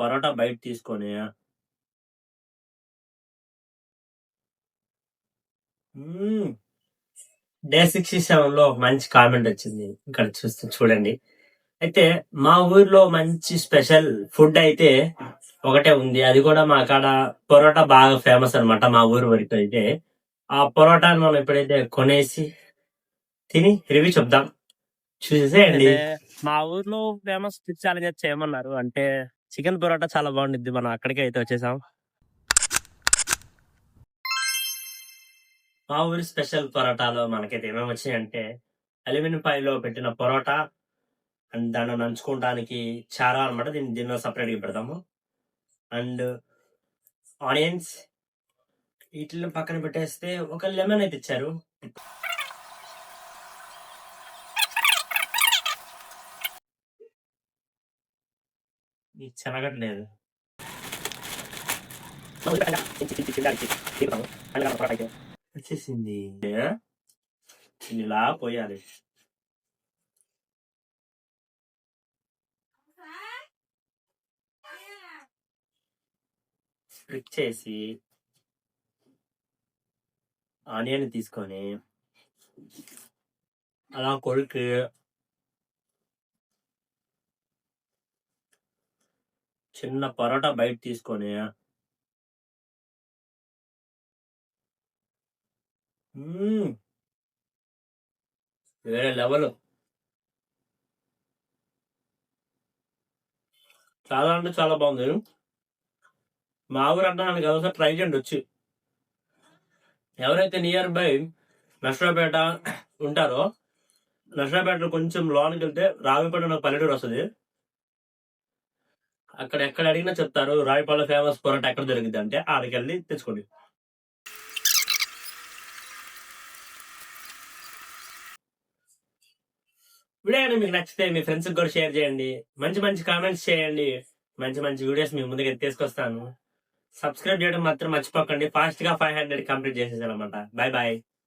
పరోటా బయట తీసుకొని డే 67 లో ఒక మంచి కామెంట్ వచ్చింది. ఇక్కడ చూడండి. అయితే మా ఊర్లో మంచి స్పెషల్ ఫుడ్ అయితే ఒకటే ఉంది. అది కూడా మా కాడ పరోటా బాగా ఫేమస్ అన్నమాట. మా ఊరు వరకు అయితే ఆ పరోటాని మనం ఎప్పుడైతే కొనేసి తిని రివ్యూ చెప్దాం. చూసేసేయండి. మా ఊర్లో ఫేమస్ ఫుడ్ ఛాలెంజ్ చేయమన్నారు. అంటే చికెన్ పరోటా చాలా బాగుండిద్ది. మనం అక్కడికే అయితే వచ్చేసాం. మా ఊరి స్పెషల్ పరోటాలో మనకైతే ఏమేమి వచ్చాయంటే అల్యూమినియం ఫాయిల్లో పెట్టిన పరోటా అండ్ దాన్ని నంచుకోవడానికి చారా అనమాట. దీనిలో సపరేట్గా పెడతాము. అండ్ ఆనియన్స్ వీటిని పక్కన పెట్టేస్తే ఒక లెమన్ అయితే ఇచ్చారు. ఇది చెనగట్లేదు. వచ్చేసింది. ఇలా పోయాలి. స్ప్లిట్ చేసి ఆనియన్ తీసుకొని అలా కొరికి చిన్న పరోటా బయట తీసుకొని వేరే లెవెల్. చాలా అంటే చాలా బాగుంది. మా ఊరు అంటే నాకు ఒకసారి ట్రై చేయండి వచ్చి. ఎవరైతే నియర్ బై నర్సరావుపేట ఉంటారో నర్సరావుపేటలో కొంచెం లోనికి వెళ్తే రావిపేట నాకు పల్లెటూరు వస్తుంది. అక్కడ ఎక్కడ అడిగినా చెప్తారు రావిపేట ఫేమస్ పరోటా ఎక్కడ దొరికింది అంటే ఆడికి వెళ్ళి తెచ్చుకోండి. వీడియో మీకు నచ్చితే మీ ఫ్రెండ్స్ కూడా షేర్ చేయండి. మంచి మంచి కామెంట్స్ చేయండి. మంచి మంచి వీడియోస్ మీ ముందుకు తీసుకొస్తాను. సబ్స్క్రైబ్ చేయడం మాత్రం మర్చిపోకండి. ఫాస్ట్ గా 500 కంప్లీట్ చేసేసాను అనమాట. Bye bye.